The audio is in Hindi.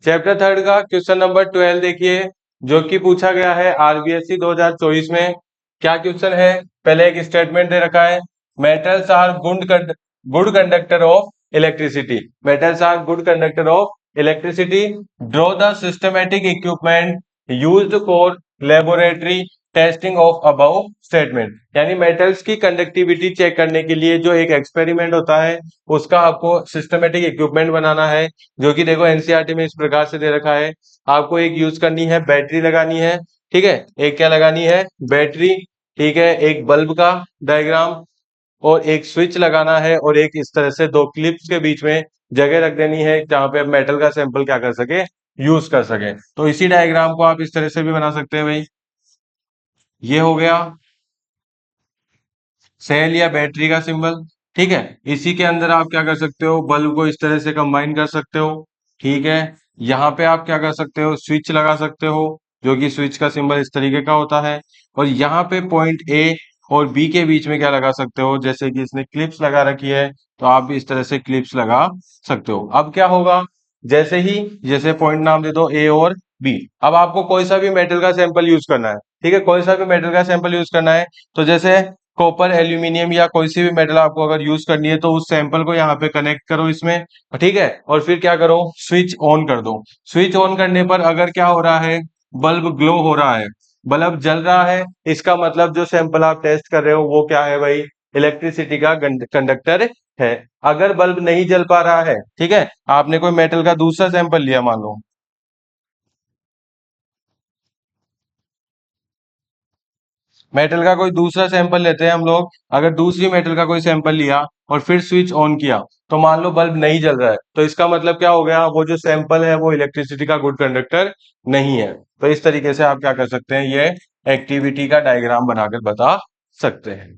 चैप्टर थर्ड का क्वेश्चन नंबर 12 देखिए, जो कि पूछा गया है आरबीएससी 2024 में। क्या क्वेश्चन है? पहले एक स्टेटमेंट दे रखा है, metals are good conductor of electricity. Metals are good conductor of electricity. Draw the systematic equipment used for laboratory testing of above statement. यानी मेटल्स की कंडक्टिविटी चेक करने के लिए जो एक एक्सपेरिमेंट होता है, उसका आपको सिस्टमेटिक इक्विपमेंट बनाना है, जो कि देखो एनसीईआरटी में इस प्रकार से दे रखा है। आपको एक यूज करनी है, बैटरी लगानी है, ठीक है। एक क्या लगानी है? बैटरी, ठीक है। एक बल्ब का डायग्राम और एक स्विच लगाना है, और एक इस तरह से दो क्लिप्स के बीच में जगह रख देनी है जहां पे आप मेटल का सैंपल क्या कर सके, यूज कर सके। तो इसी डायग्राम को आप इस तरह से भी बना सकते हैं भाई। ये हो गया सेल या बैटरी का सिंबल, ठीक है। इसी के अंदर आप क्या कर सकते हो, बल्ब को इस तरह से कंबाइन कर सकते हो, ठीक है। यहाँ पे आप क्या कर सकते हो, स्विच लगा सकते हो, जो कि स्विच का सिंबल इस तरीके का होता है। और यहाँ पे पॉइंट ए और बी के बीच में क्या लगा सकते हो, जैसे कि इसने क्लिप्स लगा रखी है, तो आप भी इस तरह से क्लिप्स लगा सकते हो। अब क्या होगा, जैसे पॉइंट नाम दे दो ए और बी। अब आपको कोई सा भी मेटल का सैंपल यूज करना है, ठीक है। कोई सा भी मेटल का सैंपल यूज करना है, तो जैसे कॉपर, एल्यूमिनियम या कोई सी भी मेटल आपको अगर यूज करनी है, तो उस सैंपल को यहाँ पे कनेक्ट करो इसमें, ठीक है। और फिर क्या करो, स्विच ऑन कर दो। स्विच ऑन करने पर अगर क्या हो रहा है, बल्ब ग्लो हो रहा है, बल्ब जल रहा है, इसका मतलब जो सैंपल आप टेस्ट कर रहे हो वो क्या है भाई, इलेक्ट्रिसिटी का कंडक्टर है। अगर बल्ब नहीं जल पा रहा है, ठीक है, आपने कोई मेटल का दूसरा सैंपल लिया, मान लो मेटल का कोई दूसरा सैंपल लेते हैं हम लोग। अगर दूसरी मेटल का कोई सैंपल लिया और फिर स्विच ऑन किया, तो मान लो बल्ब नहीं जल रहा है, तो इसका मतलब क्या हो गया, वो जो सैंपल है वो इलेक्ट्रिसिटी का गुड कंडक्टर नहीं है। तो इस तरीके से आप क्या कर सकते हैं, ये एक्टिविटी का डायग्राम बनाकर बता सकते हैं।